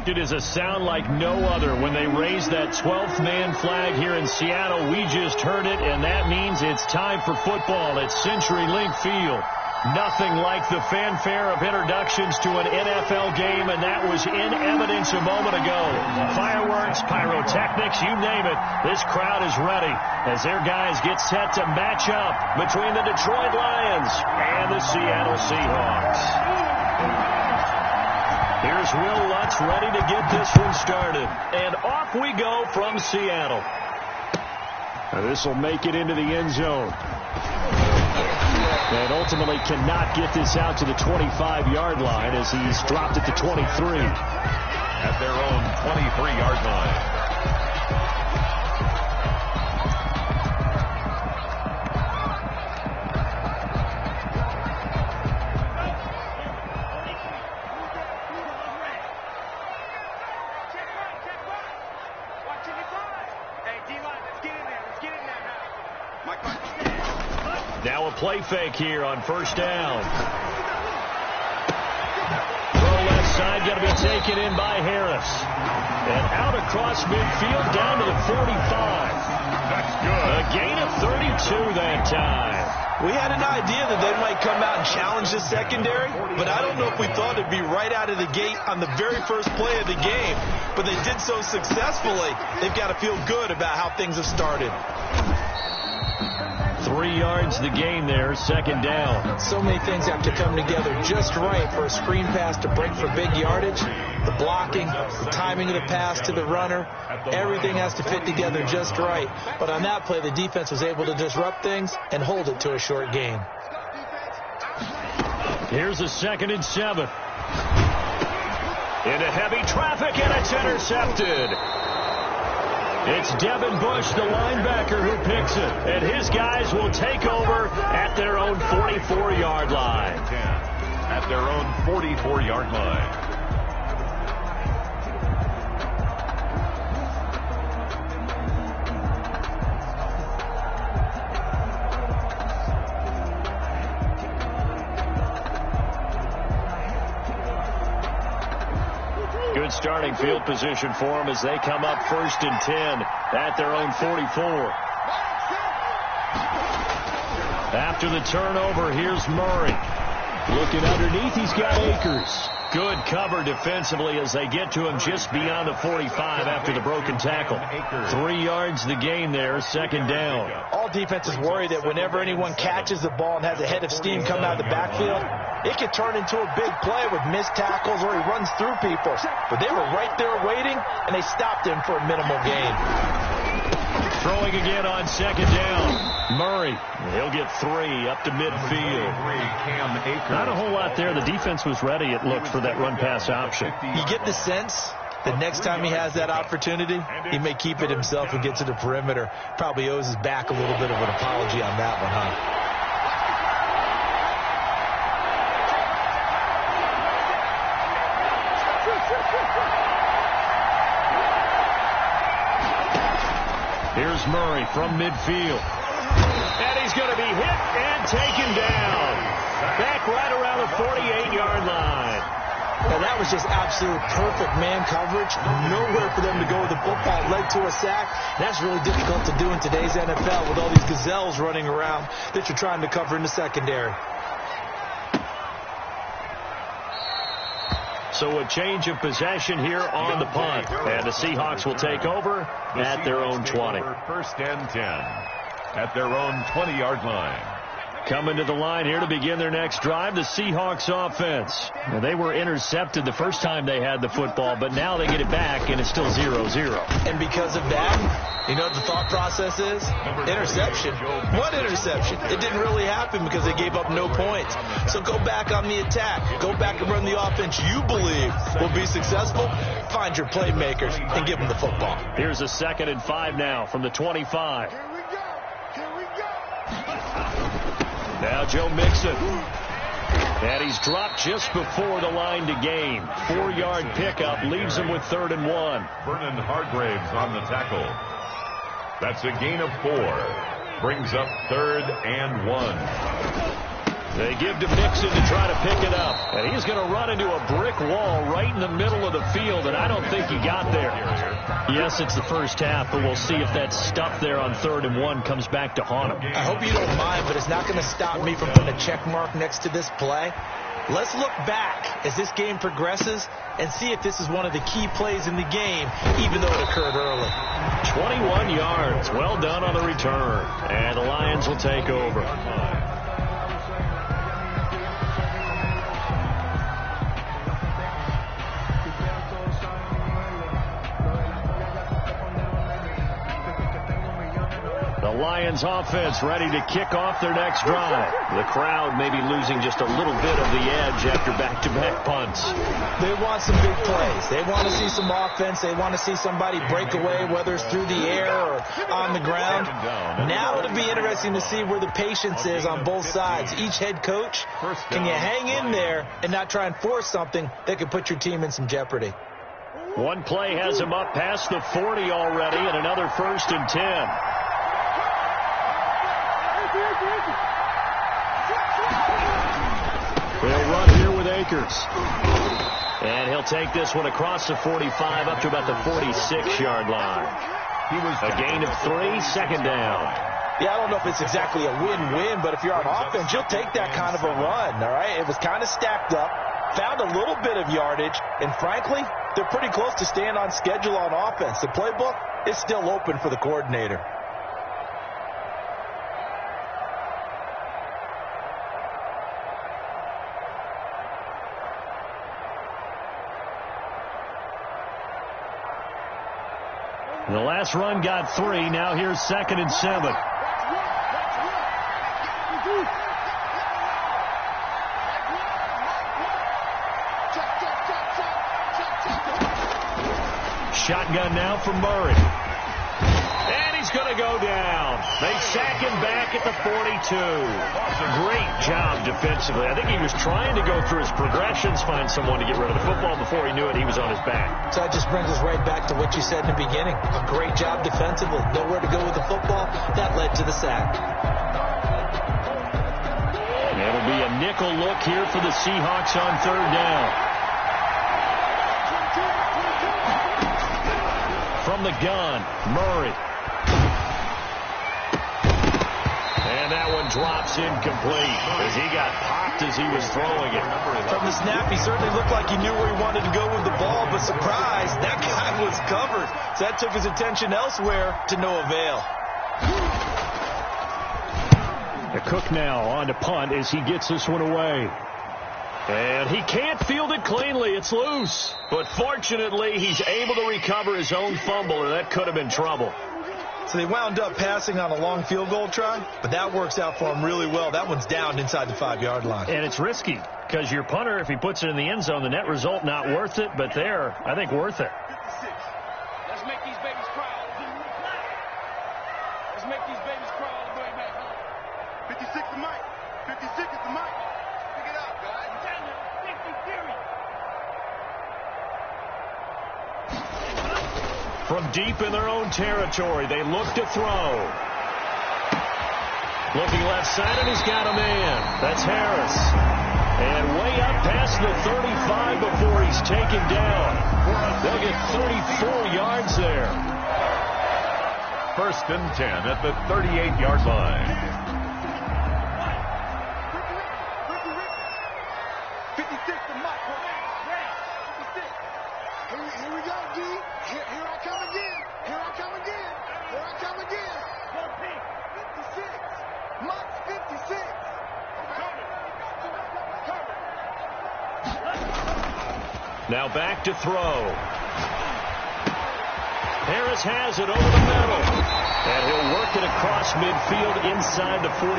It is a sound like no other when they raise that 12th man flag here in Seattle. We just heard it, and that means it's time for football at CenturyLink Field. Nothing like the fanfare of introductions to an NFL game, and that was in evidence a moment ago. Fireworks, pyrotechnics, you name it. This crowd is ready as their guys get set to match up between the Detroit Lions and the Seattle Seahawks. Here's Will Lutz ready to get this one started. And off we go from Seattle. This will make it into the end zone. And ultimately cannot get this out to the 25-yard line as he's dropped at the 23. At their own 23-yard line. Now a play fake here on first down. Throw left side, going to be taken in by Harris. And out across midfield, down to the 45. That's good. A gain of 32 that time. We had an idea that they might come out and challenge the secondary, but I don't know if we thought it'd be right out of the gate on the very first play of the game. But they did so successfully, they've got to feel good about how things have started. 3 yards the gain there, second down. So many things have to come together just right for a screen pass to break for big yardage. The blocking, the timing of the pass to the runner, everything has to fit together just right. But on that play, the defense was able to disrupt things and hold it to a short gain. Here's a 2nd and 7. Into heavy traffic, and it's intercepted. It's Devin Bush, the linebacker, who picks it. And his guys will take over at their own 44-yard line. At their own 44-yard line. Good starting field position for them as they come up 1st and 10 at their own 44. After the turnover, here's Murray. Looking underneath, he's got Akers. Good cover defensively as they get to him just beyond the 45 after the broken tackle. 3 yards the gain there, second down. All defenses worry that whenever anyone catches the ball and has a head of steam coming out of the backfield, it could turn into a big play with missed tackles or he runs through people. But they were right there waiting, and they stopped him for a minimal gain. Throwing again on second down. Murray, he'll get 3 up to midfield. Not a whole lot there. The defense was ready, it looked, for that run-pass option. You get the sense that next time he has that opportunity, he may keep it himself and get to the perimeter. Probably owes his back a little bit of an apology on that one, huh? Here's Murray from midfield. And he's going to be hit and taken down. Back right around the 48-yard line. Well, that was just absolute perfect man coverage. Nowhere for them to go with the football. Led to a sack. That's really difficult to do in today's NFL with all these gazelles running around that you're trying to cover in the secondary. So a change of possession here on the punt. And the Seahawks will take over at their own 20. 1st and 10 at their own 20-yard line. Coming to the line here to begin their next drive, the Seahawks offense. Now, they were intercepted the first time they had the football, but now they get it back, and it's still 0-0. And because of that, you know what the thought process is? Interception. What interception? It didn't really happen because they gave up no points. So go back on the attack. Go back and run the offense you believe will be successful. Find your playmakers and give them the football. Here's a 2nd and 5 now from the 25. Now Joe Mixon. And he's dropped just before the line to gain. 4-yard pickup leaves him with 3rd and 1. Vernon Hargraves on the tackle. That's a gain of 4. Brings up 3rd and 1. They give to Mixon to try to pick it up. And he's going to run into a brick wall right in the middle of the field, and I don't think he got there. Yes, it's the first half, but we'll see if that stuff there on 3rd and 1 comes back to haunt him. I hope you don't mind, but it's not going to stop me from putting a check mark next to this play. Let's look back as this game progresses and see if this is one of the key plays in the game, even though it occurred early. 21 yards. Well done on the return. And the Lions will take over. The Lions offense ready to kick off their next drive. The crowd may be losing just a little bit of the edge after back-to-back punts. They want some big plays. They want to see some offense. They want to see somebody break away, whether it's through the air or on the ground. Now it'll be interesting to see where the patience is on both sides. Each head coach, can you hang in there and not try and force something that could put your team in some jeopardy? One play has him up past the 40 already, and another 1st and 10. They'll run here with Akers. And he'll take this one across the 45 up to about the 46-yard line. A gain of 3, 2nd down. Yeah, I don't know if it's exactly a win-win, but if you're on offense, you'll take that kind of a run, all right? It was kind of stacked up, found a little bit of yardage, and frankly, they're pretty close to staying on schedule on offense. The playbook is still open for the coordinator. The last run got 3. Now here's 2nd and 7. Shotgun now for Murray. And he's going to go down. They sack him back at the 42. Great job defensively. I think he was trying to go through his progressions, find someone to get rid of the football. Before he knew it, he was on his back. So that just brings us right back to what you said in the beginning. A great job defensively. Nowhere to go with the football. That led to the sack. And it'll be a nickel look here for the Seahawks on 3rd down. From the gun, Murray. And that one drops incomplete as he got popped as he was throwing it. From the snap, he certainly looked like he knew where he wanted to go with the ball, but surprise, that guy was covered. So that took his attention elsewhere to no avail. The Cook now on to punt as he gets this one away. And he can't field it cleanly. It's loose. But fortunately, he's able to recover his own fumble, or that could have been trouble. So they wound up passing on a long field goal try, but that works out for him really well. That one's down inside the 5-yard line. And it's risky because your punter, if he puts it in the end zone, the net result not worth it, but there, I think worth it. Let's make these babies cry. Let's make these babies cry all the way back home. 56 is Mike. 56 is the Mike. Pick it up, guys. 50 theory. From deep in their own territory, they look to throw. Looking left side, and he's got a man. That's Harris. And way up past the 35 before he's taken down. They'll get 34 yards there. 1st and 10 at the 38-yard line. 56 to Mike. 56. Here we go, D. Here I come again. Here I come again. Here I come again. 56. Mike's 56. Now back to throw. Harris has it over the middle. And he'll work it across midfield inside the 45.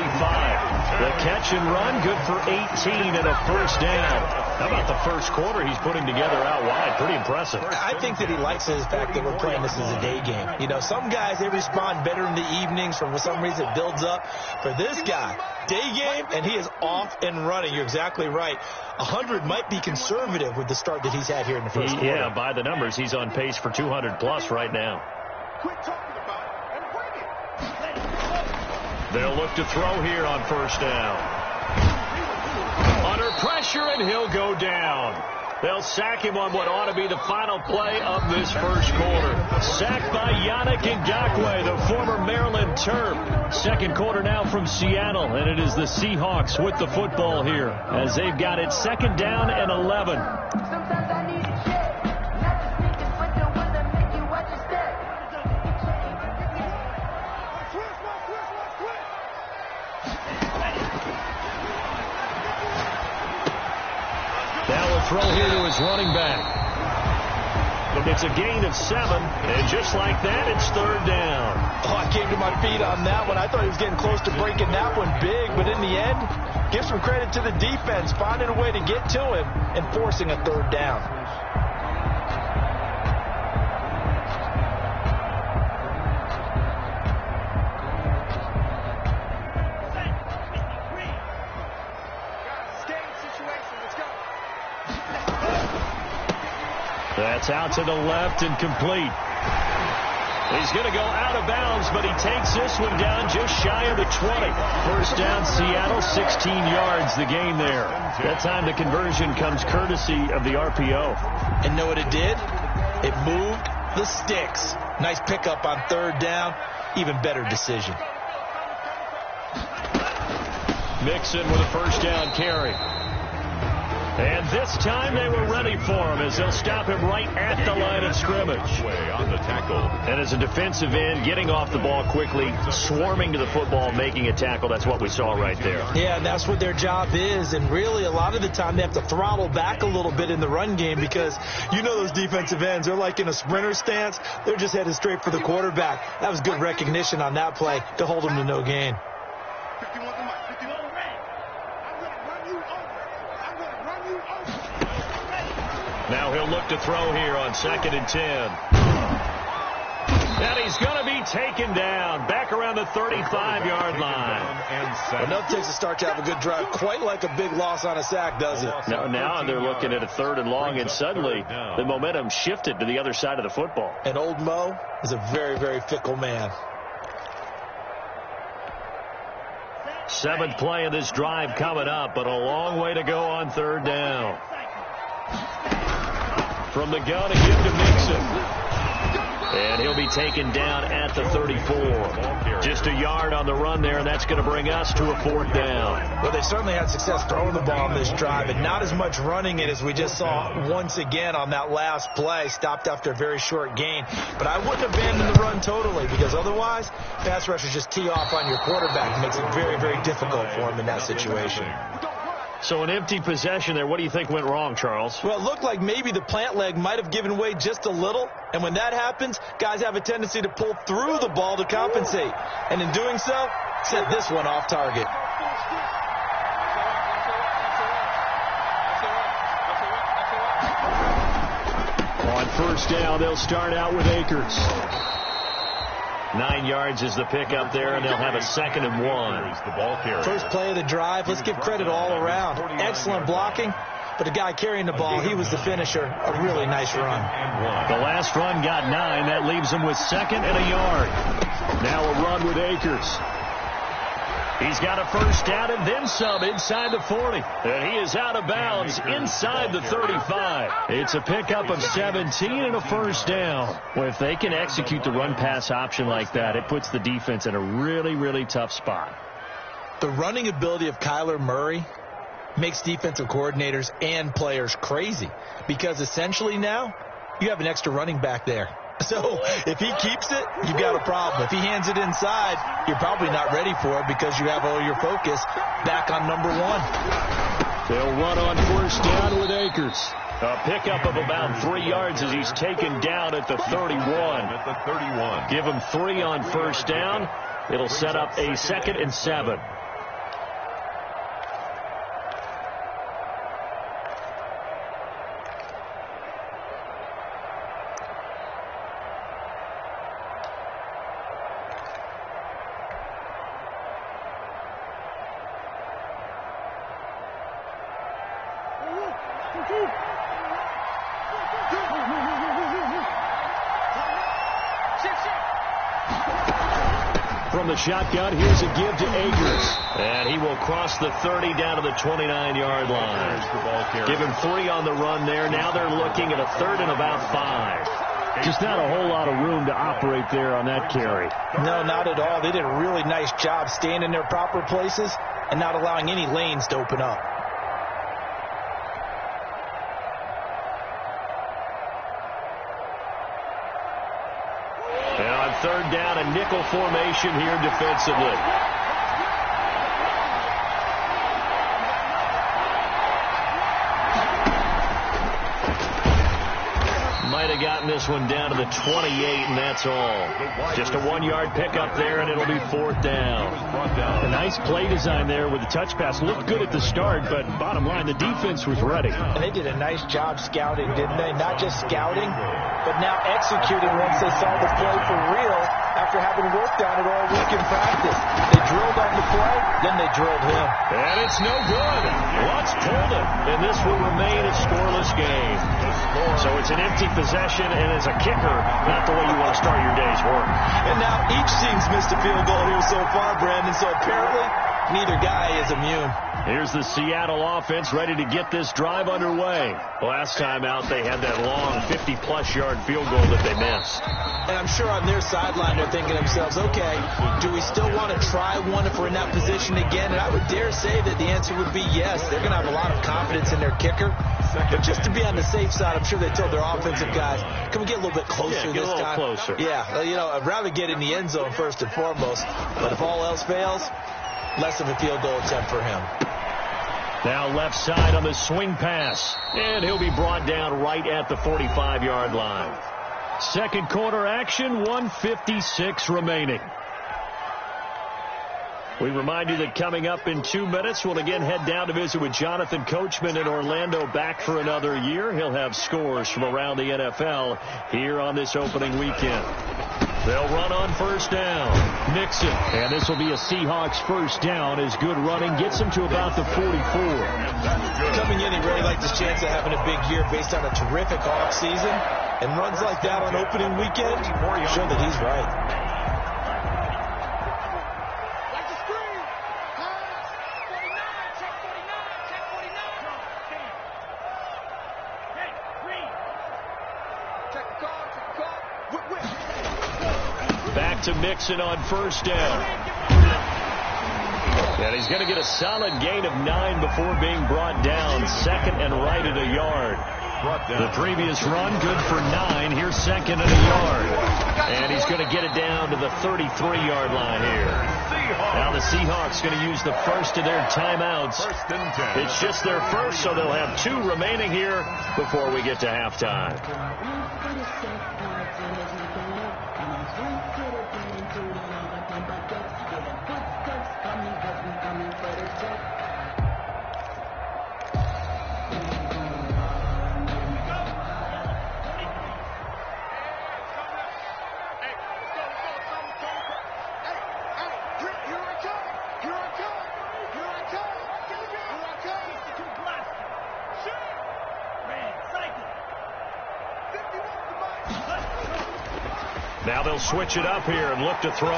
The catch and run, good for 18 and a 1st down. How about the first quarter he's putting together out wide? Pretty impressive. I think that he likes the fact that we're playing this as a day game. You know, some guys, they respond better in the evenings. For some reason, it builds up. For this guy, day game, and he is off and running. You're exactly right. 100 might be conservative with the start that he's had here in the first quarter. Yeah, by the numbers, he's on pace for 200-plus right now. Quit talking about it and bring it. They'll look to throw here on 1st down. pressure, and he'll go down. They'll sack him on what ought to be the final play of this first quarter. Sacked by Yannick Ngakoue, the former Maryland Terp. Second quarter now from Seattle, and it is the Seahawks with the football here as they've got it second down and 11. Sometimes I need a check, not to sneak and put the ones that make you watch your step. Now we'll throw here to his running back. It's a gain of 7, and just like that, it's third down. Oh, I came to my feet on that one. I thought he was getting close to breaking that one big, but in the end, give some credit to the defense, finding a way to get to him and forcing a third down. That's out to the left and complete. He's going to go out of bounds, but he takes this one down just shy of the 20. First down, Seattle, 16 yards, the gain there. That time the conversion comes courtesy of the RPO. And know what it did? It moved the sticks. Nice pickup on third down. Even better decision. Mixon with a first down carry. And this time they were ready for him as they'll stop him right at the line of scrimmage. On the tackle. And as a defensive end, getting off the ball quickly, swarming to the football, making a tackle, that's what we saw right there. Yeah, and that's what their job is. And really, a lot of the time, they have to throttle back a little bit in the run game because you know those defensive ends, they're like in a sprinter stance. They're just headed straight for the quarterback. That was good recognition on that play to hold them to no gain. Now he'll look to throw here on 2nd and 10. And he's going to be taken down back around the 35-yard line. Enough takes a start to have a good drive. Quite like a big loss on a sack, does it? Now they're looking at a 3rd and long, and suddenly the momentum shifted to the other side of the football. And old Mo is a very, very fickle man. 7th play of this drive coming up, but a long way to go on 3rd down. From the gun, a give to Mixon. And he'll be taken down at the 34. Just a yard on the run there, and that's going to bring us to a 4th down. Well, they certainly had success throwing the ball on this drive, and not as much running it as we just saw once again on that last play. Stopped after a very short gain. But I wouldn't abandon the run totally, because otherwise, pass rushers just tee off on your quarterback. It makes it very, very difficult for him in that situation. So an empty possession there. What do you think went wrong, Charles? Well, it looked like maybe the plant leg might have given way just a little. And when that happens, guys have a tendency to pull through the ball to compensate. And in doing so, set this one off target. On 1st down, they'll start out with Akers. 9 yards is the pickup there, and they'll have a 2nd and 1. First play of the drive. Let's give credit all around. Excellent blocking, but the guy carrying the ball, he was the finisher. A really nice run. The last run got 9. That leaves him with 2nd and a yard. Now a run with Akers. He's got a first down and then some inside the 40. And he is out of bounds inside the 35. It's a pickup of 17 and a first down. Well, if they can execute the run-pass option like that, it puts the defense in a really, really tough spot. The running ability of Kyler Murray makes defensive coordinators and players crazy because essentially now you have an extra running back there. So if he keeps it, you've got a problem. If he hands it inside, you're probably not ready for it because you have all your focus back on number 1. They'll run on 1st down with Akers. A pickup of about 3 yards as he's taken down at the 31. Give him 3 on 1st down. It'll set up a 2nd and 7. from the shotgun. Here's a give to Akers. And he will cross the 30 down to the 29-yard line. Give him 3 on the run there. Now they're looking at a 3rd and about 5. Just not a whole lot of room to operate there on that carry. No, not at all. They did a really nice job staying in their proper places and not allowing any lanes to open up. And on 3rd down, a nickel formation here defensively. Might have gotten this one down to the 28, and that's all. Just a 1-yard pickup there, and it'll be 4th down. A nice play design there with the touch pass. Looked good at the start, but bottom line, the defense was ready. And they did a nice job scouting, didn't they? Not just scouting, but now executing once they saw the play for real after having worked on it all week in practice. They drilled on the play, then they drilled him. And it's no good. Lutz pulled it, and this will remain a scoreless game. So it's an empty possession, and as a kicker, not the way you want to start your day's work. And now each team's missed a field goal here so far, Brandon, so apparently neither guy is immune. Here's the Seattle offense ready to get this drive underway. Last time out, they had that long 50-plus yard field goal that they missed. And I'm sure on their sideline they're thinking to themselves, okay, do we still want to try one if we're in that position again? And I would dare say that the answer would be yes. They're going to have a lot of confidence in their kicker. But just to be on the safe side, I'm sure they told their offensive guys, can we get a little bit closer this time? Get a little closer. Yeah, you know, I'd rather get in the end zone first and foremost. But if all else fails, less of a field goal attempt for him. Now left side on the swing pass. And he'll be brought down right at the 45-yard line. Second quarter action, 1:56 remaining. We remind you that coming up in 2 minutes, we'll again head down to visit with Jonathan Coachman in Orlando, back for another year. He'll have scores from around the NFL here on this opening weekend. They'll run on 1st down. Mixon. And this will be a Seahawks 1st down as good running gets him to about the 44. Coming in, he really liked his chance of having a big year based on a terrific offseason. And runs like that on opening weekend show that he's right. Back to Mixon on 1st down. And he's going to get a solid gain of 9 before being brought down. 2nd and right at a yard. The previous run, good for 9. Here's 2nd and a yard. And he's going to get it down to the 33-yard line here. Now the Seahawks going to use the first of their timeouts. It's just their first, so they'll have 2 remaining here before we get to halftime. Now they'll switch it up here and look to throw.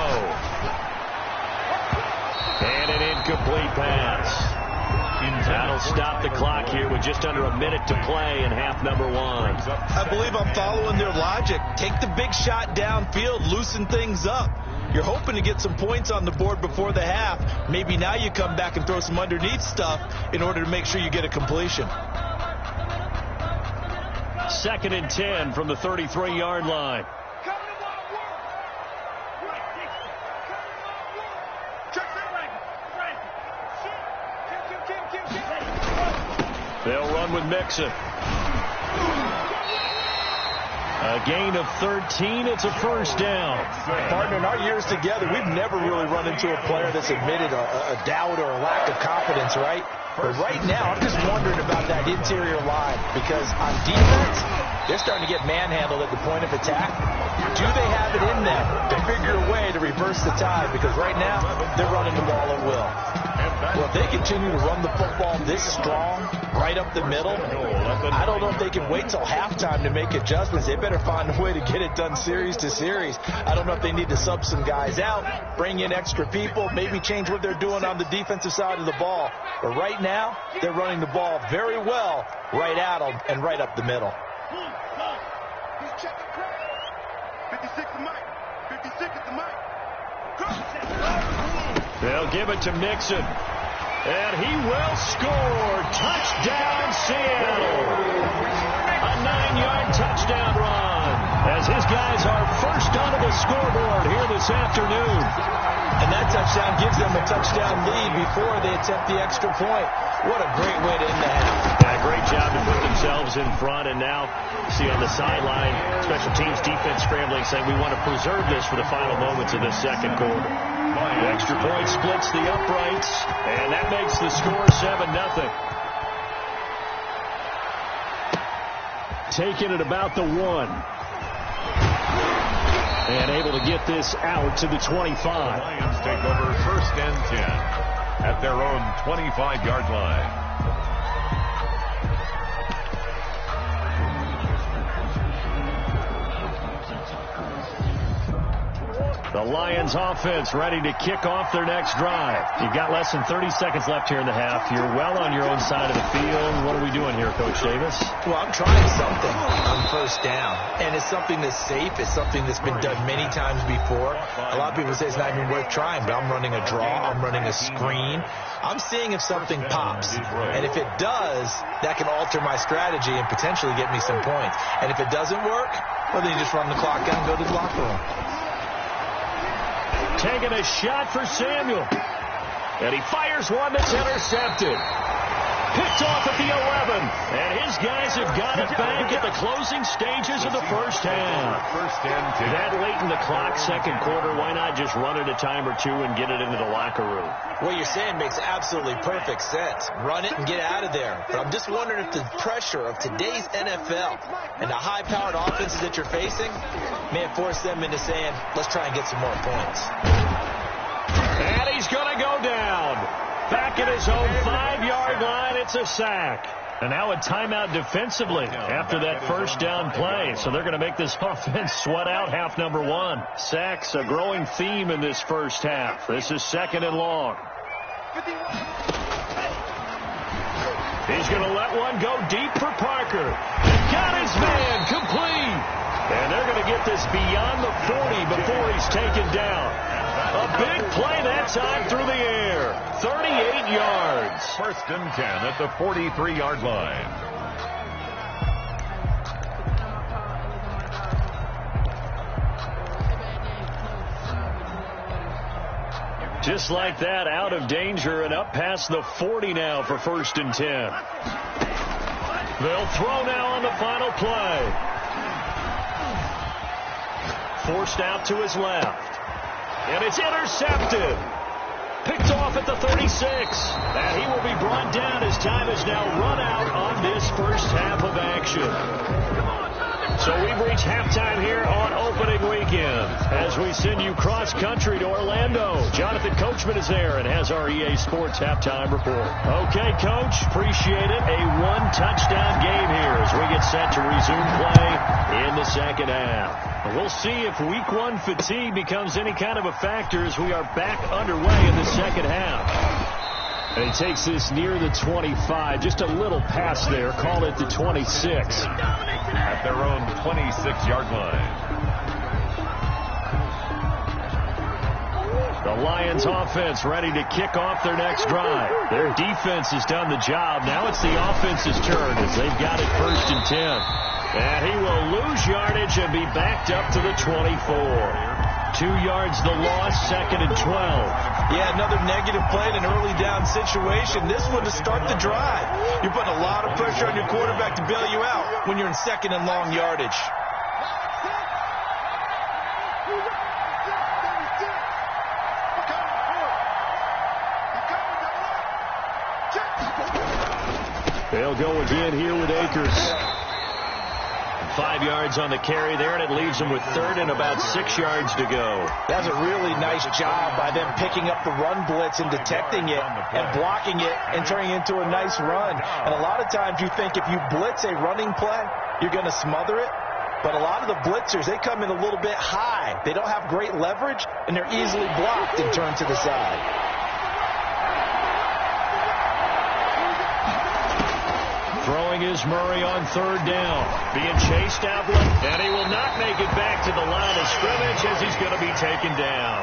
And an incomplete pass. That'll stop the clock here with just under a minute to play in half number 1. I believe I'm following their logic. Take the big shot downfield, loosen things up. You're hoping to get some points on the board before the half. Maybe now you come back and throw some underneath stuff in order to make sure you get a completion. 2nd and 10 from the 33-yard line. They'll run with Mixon. A gain of 13. It's a 1st down. Partner, in our years together, we've never really run into a player that's admitted a doubt or a lack of confidence, right? But right now, I'm just wondering about that interior line because on defense, they're starting to get manhandled at the point of attack. Do they have it in them to figure a way to reverse the tide? Because right now, they're running the ball at will. Well, if they continue to run the football this strong, right up the middle, I don't know if they can wait till halftime to make adjustments. They better find a way to get it done series to series. I don't know if they need to sub some guys out, bring in extra people, maybe change what they're doing on the defensive side of the ball. But right now, they're running the ball very well right at them and right up the middle. He's checking crack. 56 at the mic. 56 at the mic. They'll give it to Mixon. And he will score. Touchdown, Seattle. A 9-yard touchdown run as his guys are first onto the scoreboard here this afternoon. And that touchdown gives them a touchdown lead before they attempt the extra point. What a great way to end the half. Yeah, great job to put themselves in front. And now, see on the sideline, special teams defense scrambling, saying we want to preserve this for the final moments of this second quarter. The extra point splits the uprights, and that makes the score 7-0. Taking it about the 1. And able to get this out to the 25. The Lions take over 1st and 10 at their own 25-yard line. The Lions offense ready to kick off their next drive. You've got less than 30 seconds left here in the half. You're well on your own side of the field. What are we doing here, Coach Davis? Well, I'm trying something on 1st down, and it's something that's safe. It's something that's been done many times before. A lot of people say it's not even worth trying, but I'm running a draw. I'm running a screen. I'm seeing if something pops, and if it does, that can alter my strategy and potentially get me some points. And if it doesn't work, well, then you just run the clock down and go to the locker room. Taking a shot for Samuel. And he fires one that's intercepted. Picked off at the 11. And his guys have got it back at the closing stages of the first half. 1st and 10. That late in the clock, second quarter, why not just run it a time or two and get it into the locker room? What you're saying makes absolutely perfect sense. Run it and get out of there. But I'm just wondering if the pressure of today's NFL and the high-powered offenses that you're facing may have forced them into saying, let's try and get some more points. And he's going to go down. Back at his own 5-yard line, it's a sack. And now a timeout defensively after that first down play. So they're going to make this offense sweat out half number 1. Sacks, a growing theme in this first half. This is 2nd and long. He's going to let one go deep for Parker. Got his man complete. And they're going to get this beyond the 40 before he's taken down. A big play that time through the air. 38 yards. 1st and 10 at the 43-yard line. Just like that, out of danger and up past the 40 now for 1st and 10. They'll throw now on the final play. Forced out to his left. And it's intercepted. Picked off at the 36. And he will be brought down as time is now run out on this first half of action. So we've reached halftime here on opening weekend as we send you cross-country to Orlando. Jonathan Coachman is there and has our EA Sports halftime report. Okay, Coach, appreciate it. A one-touchdown game here as we get set to resume play in the second half. We'll see if week 1 fatigue becomes any kind of a factor as we are back underway in the second half. And he takes this near the 25, just a little pass there, call it the 26. At their own 26-yard line. The Lions offense ready to kick off their next drive. Their defense has done the job. Now it's the offense's turn as they've got it 1st and 10. And he will lose yardage and be backed up to the 24. 2 yards the loss, 2nd and 12. Yeah, another negative play in an early down situation. This one to start the drive. You're putting a lot of pressure on your quarterback to bail you out when you're in 2nd and long yardage. They'll go again here with Akers. 5 yards on the carry there, and it leaves them with 3rd and about 6 yards to go. That's a really nice nice job by them picking up the run blitz and detecting it and blocking it and turning it into a nice run. And a lot of times you think if you blitz a running play, you're going to smother it. But a lot of the blitzers, they come in a little bit high. They don't have great leverage, and they're easily blocked and turned to the side. Throwing is Murray on third down. Being chased out left, and he will not make it back to the line of scrimmage as he's going to be taken down.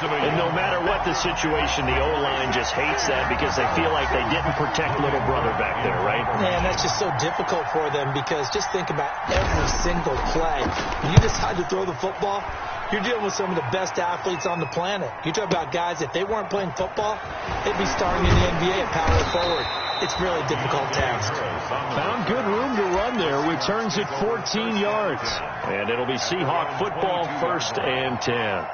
And no matter what the situation, the O-line just hates that because they feel like they didn't protect little brother back there, right? Man, that's just so difficult for them because just think about every single play. When you decide to throw the football, you're dealing with some of the best athletes on the planet. You talk about guys, if they weren't playing football, they'd be starting in the NBA at power forward. It's really a difficult task. Found good room to run there. Returns it 14 yards. And it'll be Seahawk football, 1st and 10.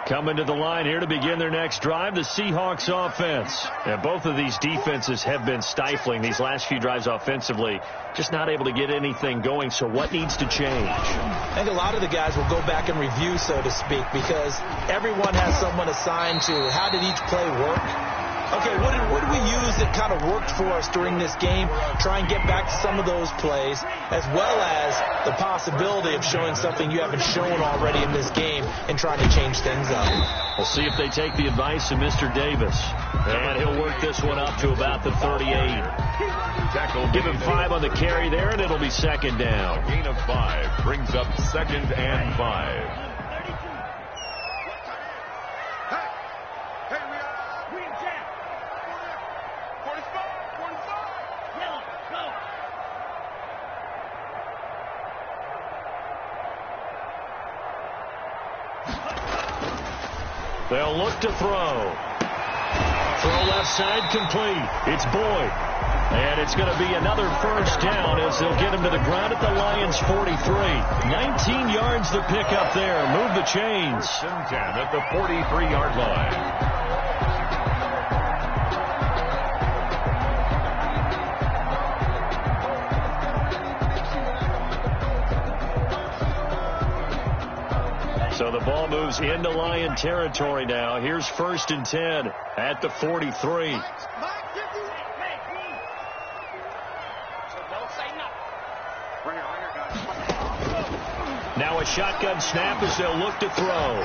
Coming to the line here to begin their next drive, the Seahawks offense. And both of these defenses have been stifling these last few drives offensively. Just not able to get anything going. So what needs to change? I think a lot of the guys will go back and review, so to speak, because everyone has someone assigned to how did each play work. Okay, what did we use that kind of worked for us during this game? Try and get back to some of those plays, as well as the possibility of showing something you haven't shown already in this game and trying to change things up. We'll see if they take the advice of Mr. Davis. And he'll work this one up to about the 38. Give him 5 on the carry there, and it'll be 2nd down. A gain of 5 brings up 2nd and 5. They'll look to throw. Throw left side complete. It's Boyd. And it's going to be another 1st down as they'll get him to the ground at the Lions' 43. 19 yards to pick up there. Move the chains. 1st and 10 at the 43-yard line. So the ball moves into Lion territory now. Here's 1st and 10 at the 43. Now a shotgun snap as they'll look to throw.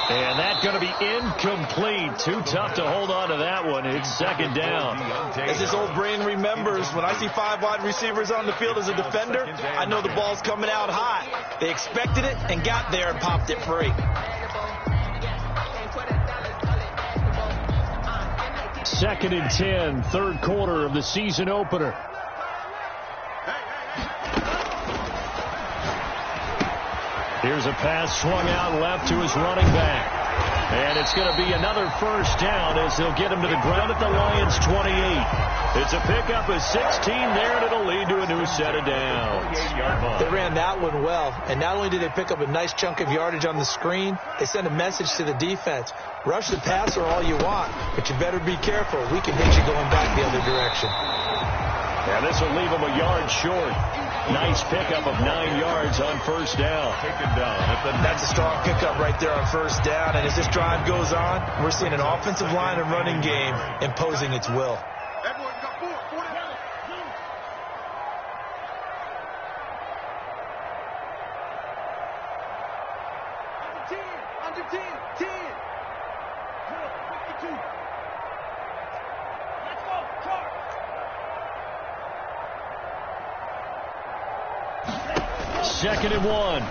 And that's going to be incomplete. Too tough to hold on to that one. It's 2nd down. As this old brain remembers, when I see 5 wide receivers on the field as a defender, I know the ball's coming out hot. They expected it and got there and popped it free. 2nd and 10, 3rd quarter of the season opener. Here's a pass swung out left to his running back. And it's going to be another 1st down as they'll get him to the ground at the Lions' 28. It's a pickup of 16 there, and it'll lead to a new set of downs. They ran that one well, and not only did they pick up a nice chunk of yardage on the screen, they sent a message to the defense. Rush the passer all you want, but you better be careful. We can hit you going back the other direction. And this will leave them a yard short. Nice pickup of 9 yards on 1st down. Taken down. That's a strong pickup right there on 1st down. And as this drive goes on, we're seeing an offensive line and running game imposing its will. Everyone got 4. 4 down. Under 10. 10. 52. Let's go. Charge. 2nd and 1.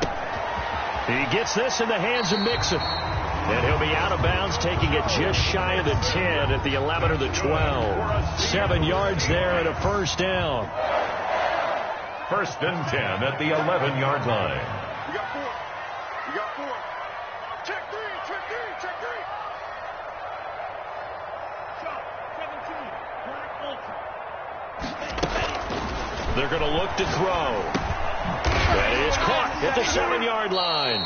He gets this in the hands of Mixon. And he'll be out of bounds, taking it just shy of the 10 at the 11 or the 12. 7 yards there and a 1st down. 1st and 10 at the 11-yard line. You got 4. You got 4. Check 3. Check 3. Check 3. Shot. 17. Black ultra. They're going to look to throw. And it's caught at the 7-yard line.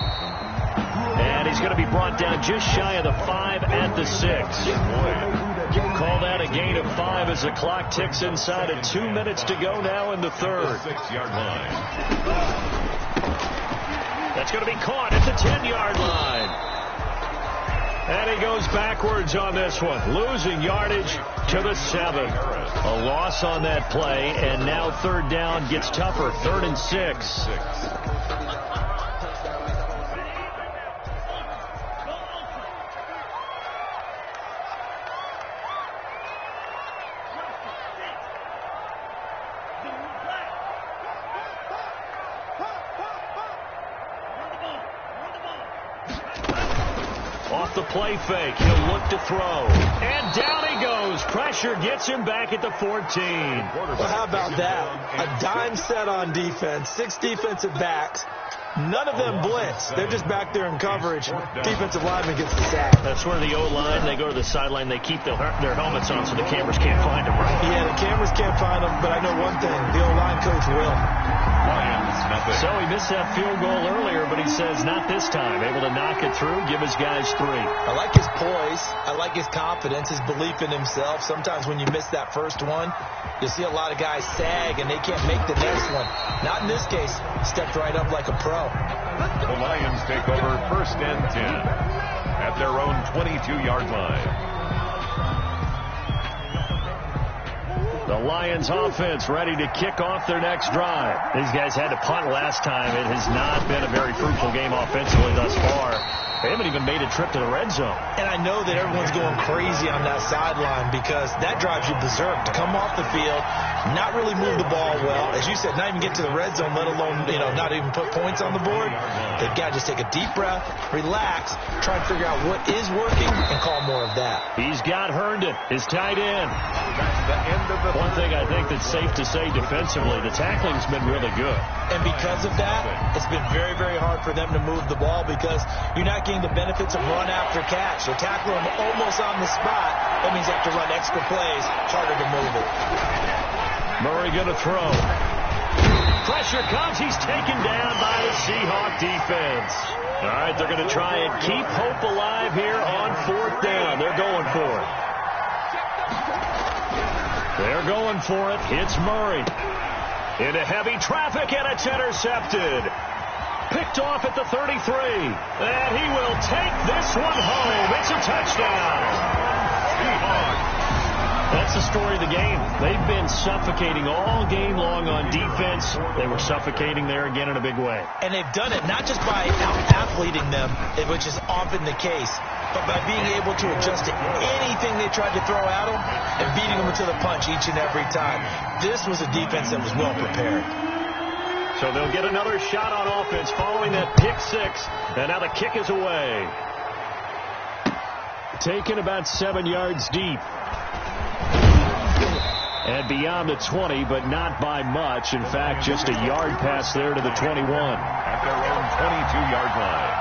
And he's going to be brought down just shy of the 5 at the 6. Call that a gain of 5 as the clock ticks inside of 2 minutes to go now in the third. 6-yard line. That's going to be caught at the 10-yard line. And he goes backwards on this one, losing yardage to the 7. A loss on that play, and now third down gets tougher, 3rd and 6. Off the play fake, he'll look to throw. And down he goes. Pressure gets him back at the 14. Well, how about that? A dime set on defense, 6 defensive backs. None of them blitz. They're just back there in coverage. Defensive lineman gets the sack. That's where the O-line, they go to the sideline, they keep their helmets on so the cameras can't find them, right? Yeah, the cameras can't find them, but I know one thing. The O-line coach will. Lions, nothing. So he missed that field goal earlier, but he says not this time. Able to knock it through, give his guys 3. I like his poise. I like his confidence, his belief in himself. Sometimes when you miss that first one, you see a lot of guys sag and they can't make the next one. Not in this case. Stepped right up like a pro. The Lions take over 1st and 10 at their own 22-yard line. The Lions offense ready to kick off their next drive. These guys had to punt last time. It has not been a very fruitful game offensively thus far. They haven't even made a trip to the red zone. And I know that everyone's going crazy on that sideline because that drives you berserk. To come off the field, not really move the ball well. As you said, not even get to the red zone, let alone, not even put points on the board. They've got to just take a deep breath, relax, try and figure out what is working, and call more of that. He's got Herndon, his tight end. That's the end of the One thing I think that's safe to say defensively, the tackling's been really good. And because of that, it's been very, very hard for them to move the ball because you're not getting the benefits of run after catch. They're tackling them almost on the spot. That means they have to run extra plays, harder to move it. Murray going to throw. Pressure comes. He's taken down by the Seahawk defense. All right, they're going to try and keep hope alive here on 4th down. They're going for it. They're going for it. It's Murray. Into heavy traffic, and it's intercepted. Picked off at the 33. And he will take this one home. It's a touchdown. Seahawks. That's the story of the game. They've been suffocating all game long on defense. They were suffocating there again in a big way. And they've done it not just by out-athleting them, which is often the case, but by being able to adjust to anything they tried to throw at them and beating them to the punch each and every time. This was a defense that was well prepared. So they'll get another shot on offense following that pick 6. And now the kick is away. Taken about 7 yards deep. And beyond the 20, but not by much. In fact, just a yard pass there to the 21. At their own 22-yard line.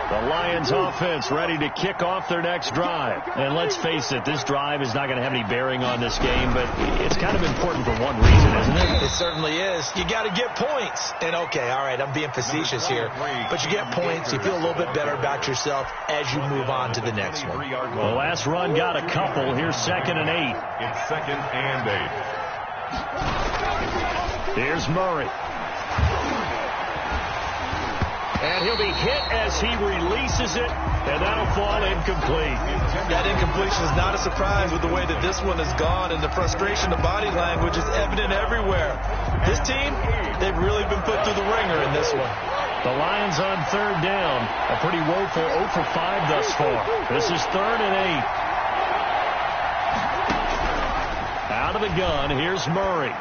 The Lions offense ready to kick off their next drive. And let's face it, this drive is not going to have any bearing on this game, but it's kind of important for one reason, isn't it? It certainly is. You got to get points. And okay, all right, I'm being facetious here, but you get points, you feel a little bit better about yourself as you move on to the next one. The last run got a couple. Here's 2nd and 8. It's 2nd and 8. Here's Murray. And he'll be hit as he releases it, and that'll fall incomplete. That incompletion is not a surprise with the way that this one has gone, and the frustration of body language is evident everywhere. This team, they've really been put through the ringer in this one. The Lions on 3rd down. A pretty woeful 0 for 5 thus far. This is 3rd and 8. Out of the gun, here's Murray.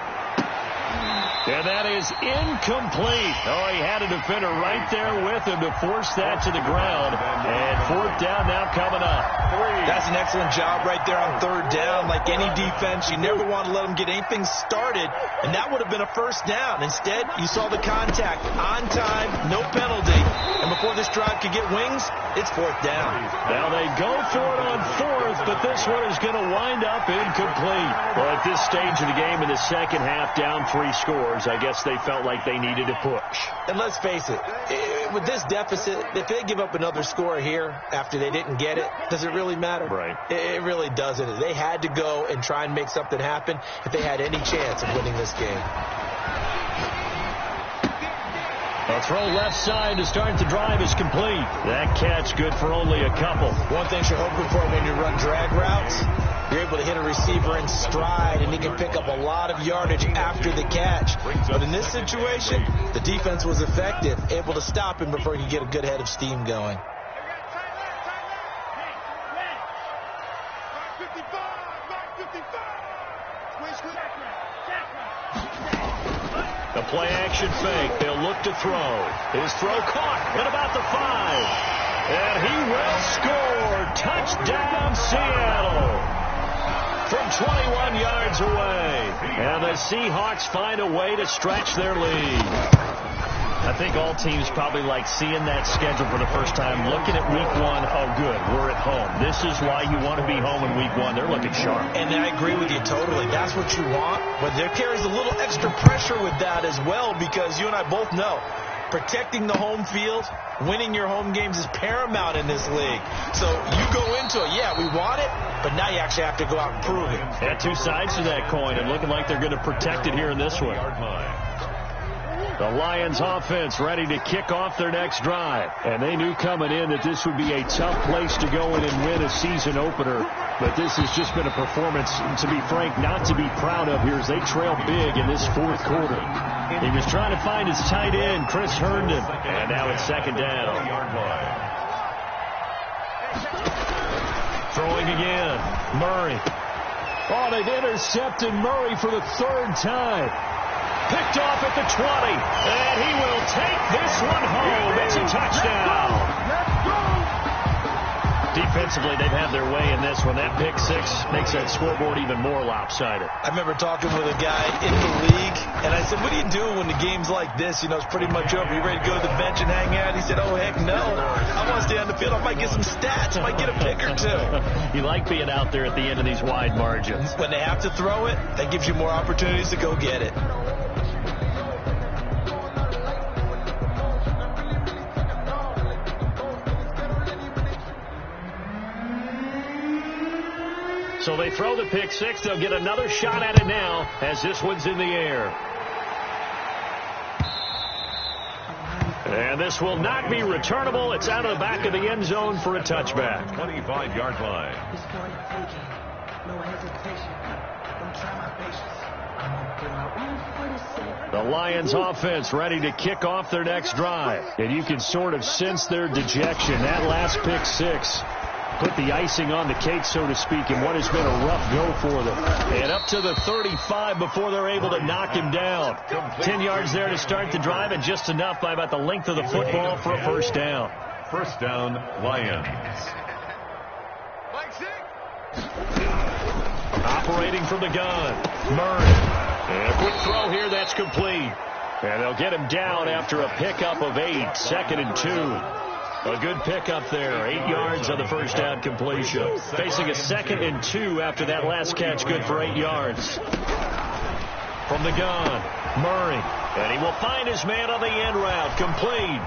And that is incomplete. Oh, he had a defender right there with him to force that to the ground. And 4th down now coming up. That's an excellent job right there on 3rd down. Like any defense, you never want to let them get anything started. And that would have been a 1st down. Instead, you saw the contact on time, no penalty. And before this drive could get wings, it's 4th down. Now they go for it on 4th, but this one is going to wind up incomplete. Well, at this stage of the game in the second half, down 3 3 scores, I guess they felt like they needed to push. And let's face it, with this deficit, if they give up another score here after they didn't get it, does it really matter? Right. It really doesn't. They had to go and try and make something happen if they had any chance of winning this game. A throw left side to start the drive is complete. That catch good for only a couple. One thing you're hoping for when you run drag routes, you're able to hit a receiver in stride, and he can pick up a lot of yardage after the catch. But in this situation, the defense was effective, able to stop him before he could get a good head of steam going. The play action fake. They'll look to throw. His throw caught at about the 5. And he will score. Touchdown, Seattle. From 21 yards away. And the Seahawks find a way to stretch their lead. I think all teams probably like seeing that schedule for the first time, looking at week 1. Oh, good, we're at home. This is why you want to be home in week 1. They're looking sharp. And I agree with you totally. That's what you want. But there carries a little extra pressure with that as well, because you and I both know protecting the home field, winning your home games is paramount in this league. So you go into it, yeah, we want it, but now you actually have to go out and prove it. Yeah, 2 sides to that coin, and looking like they're going to protect it here in this one. The Lions offense ready to kick off their next drive. And they knew coming in that this would be a tough place to go in and win a season opener. But this has just been a performance, to be frank, not to be proud of here as they trail big in this 4th quarter. He was trying to find his tight end, Chris Herndon. And now it's 2nd down. Throwing again. Murray. Oh, they've intercepted Murray for the 3rd time. Picked off at the 20, and he will take this one home. It's a touchdown. Defensively, they've had their way in this one. That pick 6 makes that scoreboard even more lopsided. I remember talking with a guy in the league, and I said, what do you do when the game's like this? You know, it's pretty much over. You ready to go to the bench and hang out? He said, oh, heck no. I want to stay on the field. I might get some stats. I might get a pick or 2. You like being out there at the end of these wide margins. When they have to throw it, that gives you more opportunities to go get it. So they throw the pick 6. They'll get another shot at it now as this one's in the air. And this will not be returnable. It's out of the back of the end zone for a touchback. 25-yard line. The Lions offense ready to kick off their next drive. And you can sort of sense their dejection. That last pick 6 put the icing on the cake, so to speak, in what has been a rough go for them. And up to the 35 before they're able to knock him down. 10 yards there to start the drive, and just enough by about the length of the football for a 1st down. 1st down, Lions. Operating from the gun, Murray. And a quick throw here, that's complete. And they'll get him down after a pickup of 8, 2nd and 2. A good pickup there, 8 yards on the 1st down completion. Facing a 2nd and 2 after that last catch, good for 8 yards. From the gun, Murray. And he will find his man on the end route, complete.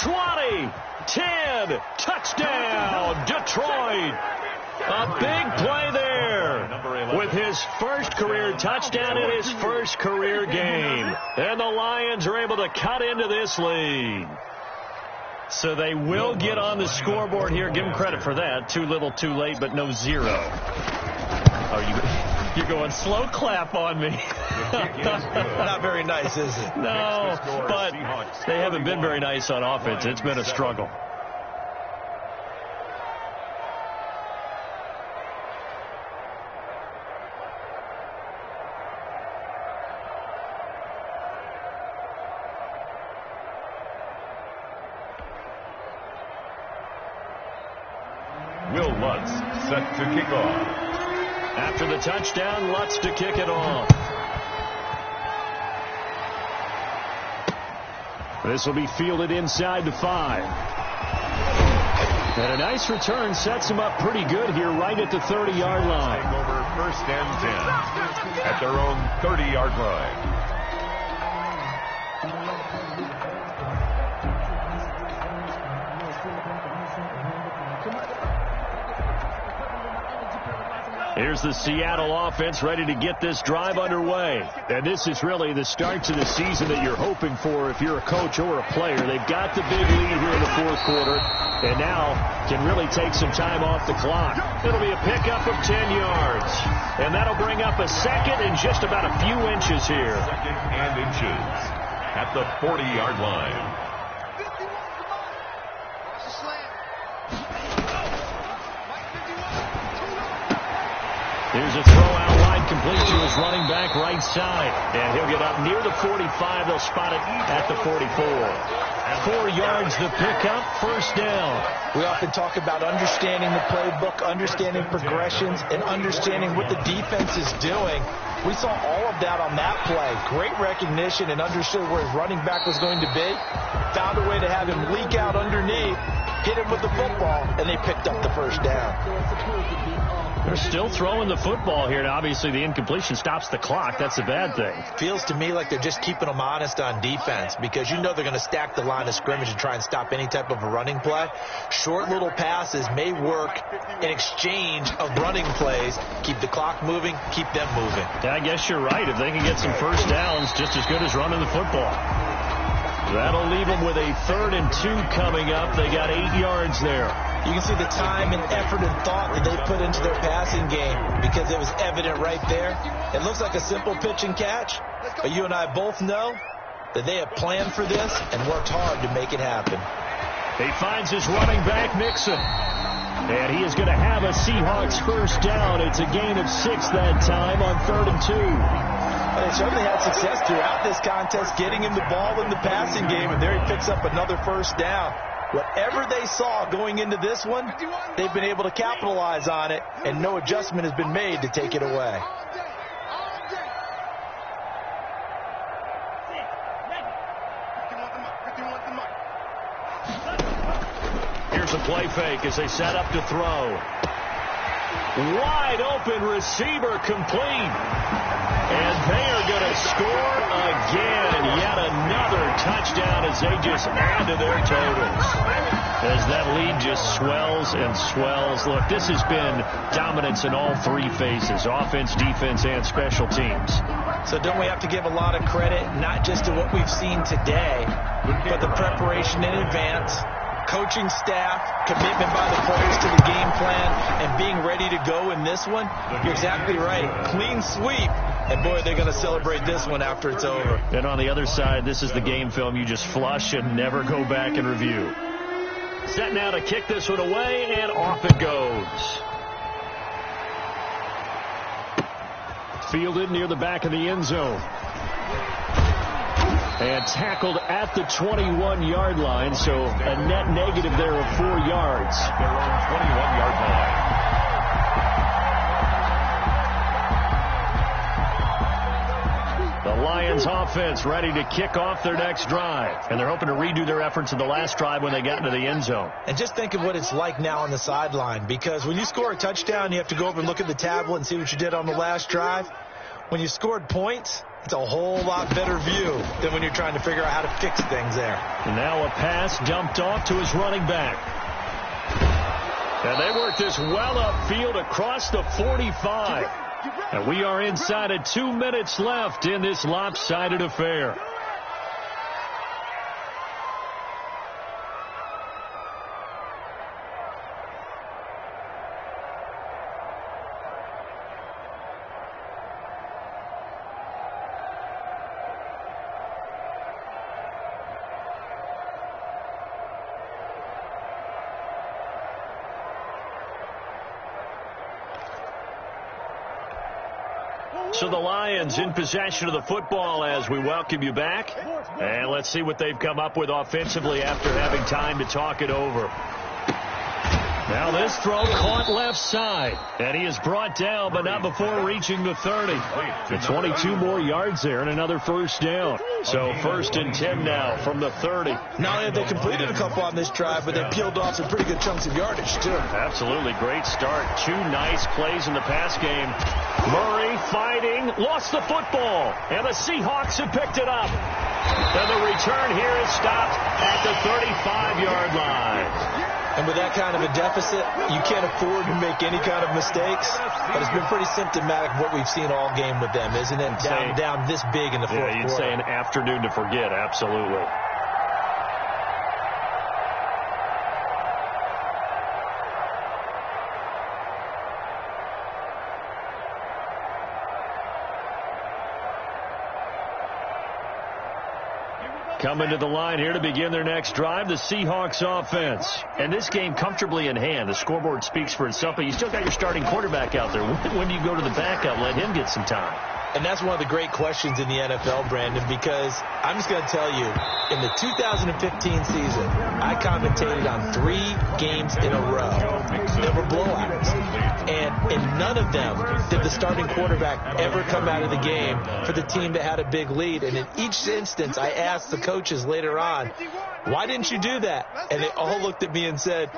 20, 10, touchdown, Detroit. A big play there with his 1st career touchdown in his 1st career game. And the Lions are able to cut into this lead. So they will get on the scoreboard here. Give them credit for that. Too little, too late, but no 0. You're going slow clap on me. Not very nice, is it? No, but they haven't been very nice on offense. It's been a struggle. Will Lutz set to kick off. After the touchdown, Lutz to kick it off. This will be fielded inside the 5. And a nice return sets him up pretty good here right at the 30-yard line. Over 1st and 10 at their own 30-yard line. Here's the Seattle offense ready to get this drive underway. And this is really the start to the season that you're hoping for if you're a coach or a player. They've got the big lead here in the fourth quarter and now can really take some time off the clock. It'll be a pickup of 10 yards. And that'll bring up a second and just about a few inches here. Second and inches at the 40-yard line. Here's a throw out wide, complete to his running back right side. And he'll get up near the 45. They'll spot it at the 44. 4 yards the pickup, first down. We often talk about understanding the playbook, understanding progressions, and understanding what the defense is doing. We saw all of that on that play. Great recognition and understood where his running back was going to be. Found a way to have him leak out underneath, hit him with the football, and they picked up the first down. They're still throwing the football here, and obviously the incompletion stops the clock. That's a bad thing. Feels to me like they're just keeping them honest on defense because you know they're going to stack the line of scrimmage and try and stop any type of a running play. Short little passes may work in exchange of running plays. Keep the clock moving, keep them moving. Yeah, I guess you're right. If they can get some first downs, just as good as running the football. That'll leave them with a 3rd and 2 coming up. They got 8 yards there. You can see the time and effort and thought that they put into their passing game because it was evident right there. It looks like a simple pitch and catch, but you and I both know that they have planned for this and worked hard to make it happen. He finds his running back, Mixon. And he is going to have a Seahawks first down. It's a gain of 6 that time on 3rd and 2. They certainly had success throughout this contest, getting him the ball in the passing game, and there he picks up another first down. Whatever they saw going into this one, they've been able to capitalize on it, and no adjustment has been made to take it away. Here's a play fake as they set up to throw. Wide open receiver complete. And they are going to score again. Yet another touchdown as they just add to their totals. As that lead just swells and swells. Look, this has been dominance in all 3 phases. Offense, defense, and special teams. So don't we have to give a lot of credit, not just to what we've seen today, but the preparation in advance, coaching staff, commitment by the players to the game plan, and being ready to go in this one? You're exactly right. Clean sweep. And, boy, they're going to celebrate this one after it's over. And on the other side, this is the game film you just flush and never go back and review. Set now to kick this one away, and off it goes. Fielded near the back of the end zone. And tackled at the 21-yard line, so a net negative there of 4 yards. Their own 21-yard line. The Lions offense ready to kick off their next drive. And they're hoping to redo their efforts in the last drive when they got into the end zone. And just think of what it's like now on the sideline, because when you score a touchdown, you have to go over and look at the tablet and see what you did on the last drive. When you scored points, it's a whole lot better view than when you're trying to figure out how to fix things there. And now a pass dumped off to his running back. And they work this well upfield across the 45. And we are inside of 2 minutes left in this lopsided affair. So the Lions in possession of the football as we welcome you back. And let's see what they've come up with offensively after having time to talk it over. Now this throw caught left side. And he is brought down, but not before reaching the 30. The 22 more yards there and another first down. So 1st and 10 now from the 30. Not only have they completed a couple on this drive, but they peeled off some pretty good chunks of yardage, too. Absolutely great start. 2 nice plays in the pass game. Murray fighting, lost the football, and the Seahawks have picked it up. And the return here is stopped at the 35-yard line. And with that kind of a deficit, you can't afford to make any kind of mistakes. But it's been pretty symptomatic of what we've seen all game with them, isn't it? Down this big in the fourth quarter. You'd say an afternoon to forget, absolutely. Coming to the line here to begin their next drive, the Seahawks offense. And this game comfortably in hand. The scoreboard speaks for itself, but you still got your starting quarterback out there. When do you go to the backup, let him get some time? And that's one of the great questions in the NFL, Brandon, because I'm just going to tell you, in the 2015 season, I commentated on 3 games in a row. They were blowouts. And in none of them did the starting quarterback ever come out of the game for the team that had a big lead. And in each instance, I asked the coaches later on, why didn't you do that? And they all looked at me and said,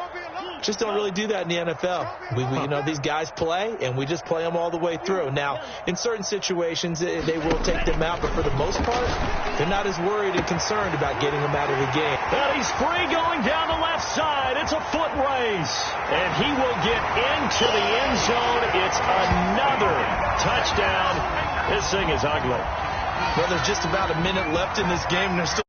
just don't really do that in the NFL. These guys play, and we just play them all the way through. Now, in certain situations, they will take them out, but for the most part, they're not as worried and concerned about getting them out of the game. Well, he's free going down the left side. It's a foot race, and he will get into the end zone. It's another touchdown. This thing is ugly. Well, there's just about a minute left in this game, and there's still